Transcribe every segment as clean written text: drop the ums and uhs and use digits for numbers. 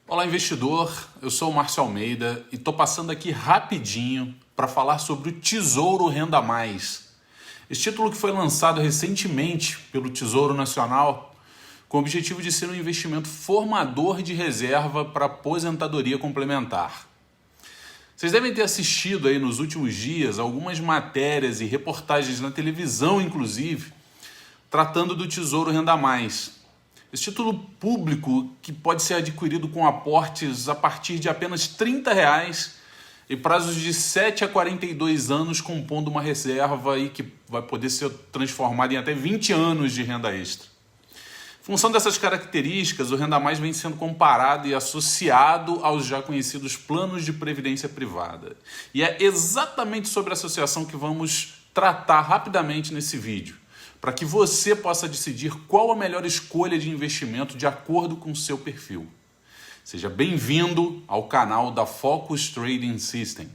Olá, investidor. Eu sou o Márcio Almeida e estou passando aqui rapidinho para falar sobre o Tesouro Renda Mais. Esse título que foi lançado recentemente pelo Tesouro Nacional com o objetivo de ser um investimento formador de reserva para aposentadoria complementar. Vocês devem ter assistido aí nos últimos dias algumas matérias e reportagens na televisão, inclusive, tratando do Tesouro Renda Mais. Esse título público que pode ser adquirido com aportes a partir de apenas R$ 30 e prazos de 7 a 42 anos, compondo uma reserva aí que vai poder ser transformada em até 20 anos de renda extra. Em função dessas características, o Renda Mais vem sendo comparado e associado aos já conhecidos planos de previdência privada. E é exatamente sobre a associação que vamos tratar rapidamente nesse vídeo, para que você possa decidir qual a melhor escolha de investimento de acordo com o seu perfil. Seja bem-vindo ao canal da Focus Trading System.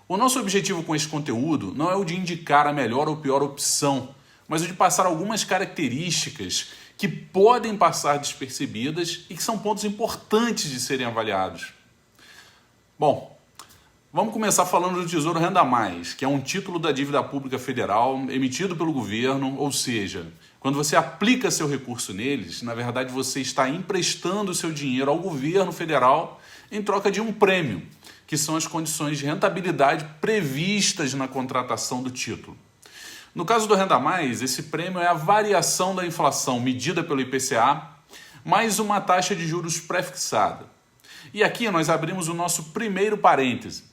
O nosso objetivo com esse conteúdo não é o de indicar a melhor ou pior opção, mas o de passar algumas características que podem passar despercebidas e que são pontos importantes de serem avaliados. Bom, vamos começar falando do Tesouro Renda Mais, que é um título da dívida pública federal emitido pelo governo, ou seja, quando você aplica seu recurso neles, na verdade você está emprestando seu dinheiro ao governo federal em troca de um prêmio, que são as condições de rentabilidade previstas na contratação do título. No caso do Renda Mais, esse prêmio é a variação da inflação medida pelo IPCA, mais uma taxa de juros pré-fixada. E aqui nós abrimos o nosso primeiro parêntese,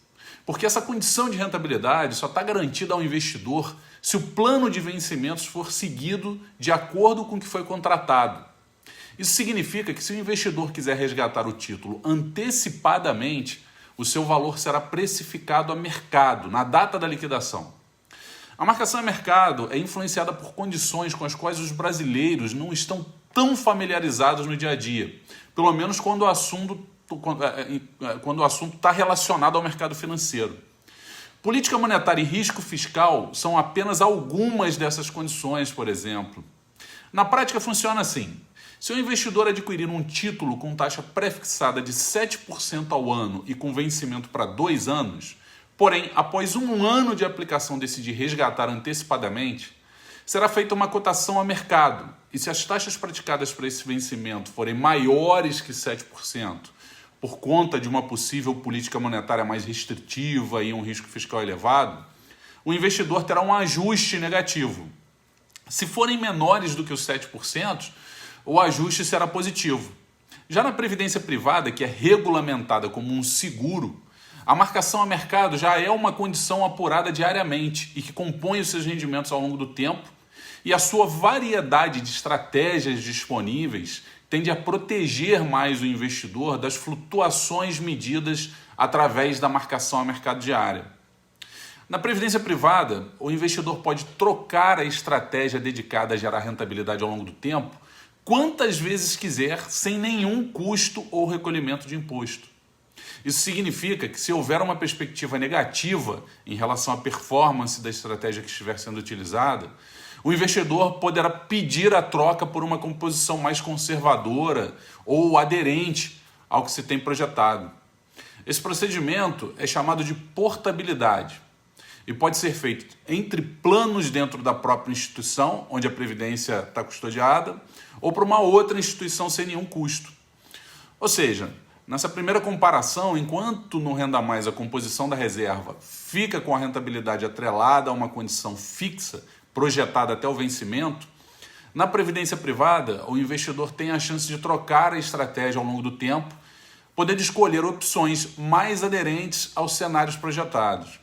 porque essa condição de rentabilidade só está garantida ao investidor se o plano de vencimentos for seguido de acordo com o que foi contratado. Isso significa que se o investidor quiser resgatar o título antecipadamente, o seu valor será precificado a mercado, na data da liquidação. A marcação a mercado é influenciada por condições com as quais os brasileiros não estão tão familiarizados no dia a dia, pelo menos quando o assunto está relacionado ao mercado financeiro. Política monetária e risco fiscal são apenas algumas dessas condições, por exemplo. Na prática funciona assim. Se o investidor adquirir um título com taxa pré-fixada de 7% ao ano e com vencimento para 2 anos, porém, após 1 ano de aplicação decidir resgatar antecipadamente, será feita uma cotação a mercado. E se as taxas praticadas para esse vencimento forem maiores que 7%, por conta de uma possível política monetária mais restritiva e um risco fiscal elevado, o investidor terá um ajuste negativo. Se forem menores do que os 7%, o ajuste será positivo. Já na previdência privada, que é regulamentada como um seguro, a marcação a mercado já é uma condição apurada diariamente e que compõe os seus rendimentos ao longo do tempo, e a sua variedade de estratégias disponíveis tende a proteger mais o investidor das flutuações medidas através da marcação a mercado diária. Na previdência privada, o investidor pode trocar a estratégia dedicada a gerar rentabilidade ao longo do tempo quantas vezes quiser, sem nenhum custo ou recolhimento de imposto. Isso significa que, se houver uma perspectiva negativa em relação à performance da estratégia que estiver sendo utilizada, o investidor poderá pedir a troca por uma composição mais conservadora ou aderente ao que se tem projetado. Esse procedimento é chamado de portabilidade e pode ser feito entre planos dentro da própria instituição, onde a previdência está custodiada, ou para uma outra instituição sem nenhum custo. Ou seja, nessa primeira comparação, enquanto no Renda Mais a composição da reserva fica com a rentabilidade atrelada a uma condição fixa, projetada até o vencimento, na previdência privada, o investidor tem a chance de trocar a estratégia ao longo do tempo, podendo escolher opções mais aderentes aos cenários projetados.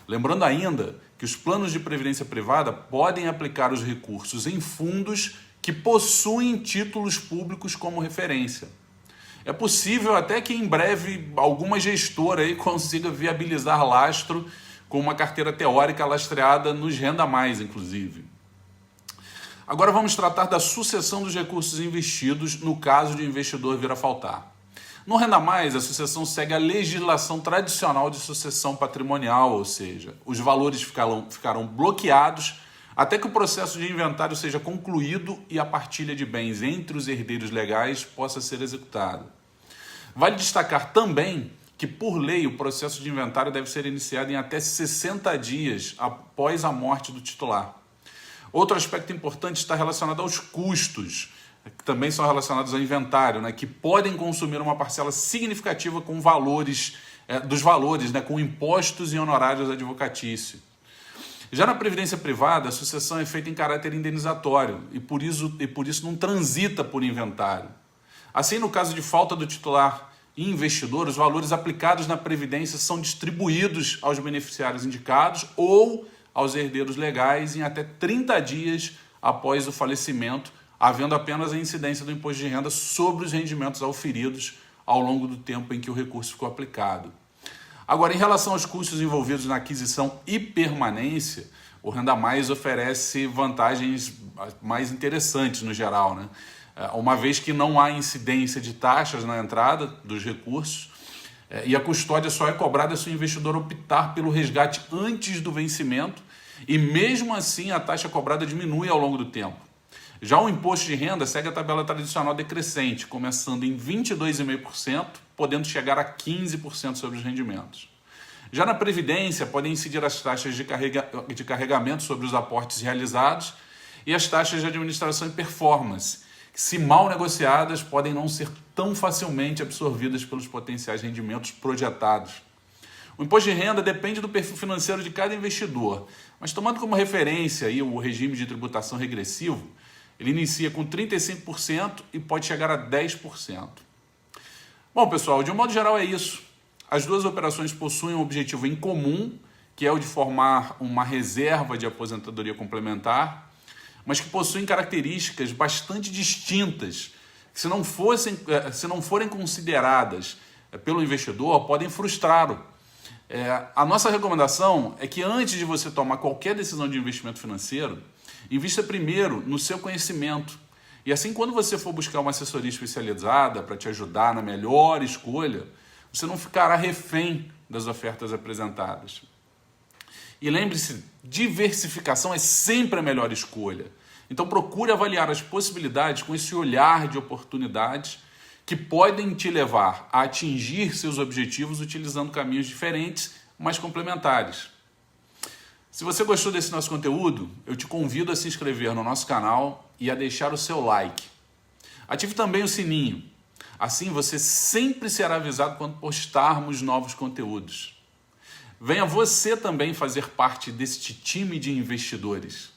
Lembrando ainda que os planos de previdência privada podem aplicar os recursos em fundos que possuem títulos públicos como referência. É possível até que em breve alguma gestora aí consiga viabilizar lastro com uma carteira teórica lastreada nos Renda Mais, inclusive. Agora vamos tratar da sucessão dos recursos investidos no caso de o investidor vir a faltar. No Renda Mais, a sucessão segue a legislação tradicional de sucessão patrimonial, ou seja, os valores ficarão bloqueados até que o processo de inventário seja concluído e a partilha de bens entre os herdeiros legais possa ser executada. Vale destacar também que, por lei, o processo de inventário deve ser iniciado em até 60 dias após a morte do titular. Outro aspecto importante está relacionado aos custos, que também são relacionados ao inventário, né, que podem consumir uma parcela significativa com dos valores, né, com impostos e honorários advocatícios. Já na previdência privada, a sucessão é feita em caráter indenizatório e por isso não transita por inventário. Assim, no caso de falta do titular e investidor, os valores aplicados na previdência são distribuídos aos beneficiários indicados ou aos herdeiros legais em até 30 dias após o falecimento, havendo apenas a incidência do imposto de renda sobre os rendimentos auferidos ao longo do tempo em que o recurso ficou aplicado. Agora, em relação aos custos envolvidos na aquisição e permanência, o Renda Mais oferece vantagens mais interessantes no geral, né? Uma vez que não há incidência de taxas na entrada dos recursos e a custódia só é cobrada se o investidor optar pelo resgate antes do vencimento e mesmo assim a taxa cobrada diminui ao longo do tempo. Já o imposto de renda segue a tabela tradicional decrescente, começando em 22,5%, podendo chegar a 15% sobre os rendimentos. Já na Previdência, podem incidir as taxas de carregamento sobre os aportes realizados e as taxas de administração e performance, que, se mal negociadas, podem não ser tão facilmente absorvidas pelos potenciais rendimentos projetados. O imposto de renda depende do perfil financeiro de cada investidor, mas tomando como referência aí o regime de tributação regressivo, ele inicia com 35% e pode chegar a 10%. Bom, pessoal, de um modo geral é isso. As duas operações possuem um objetivo em comum, que é o de formar uma reserva de aposentadoria complementar, mas que possuem características bastante distintas, que se não forem consideradas pelo investidor, podem frustrá-lo. A nossa recomendação é que antes de você tomar qualquer decisão de investimento financeiro, invista primeiro no seu conhecimento. E assim, quando você for buscar uma assessoria especializada para te ajudar na melhor escolha, você não ficará refém das ofertas apresentadas. E lembre-se, diversificação é sempre a melhor escolha. Então procure avaliar as possibilidades com esse olhar de oportunidades que podem te levar a atingir seus objetivos utilizando caminhos diferentes, mas complementares. Se você gostou desse nosso conteúdo, eu te convido a se inscrever no nosso canal e a deixar o seu like. Ative também o sininho. Assim você sempre será avisado quando postarmos novos conteúdos. Venha você também fazer parte deste time de investidores.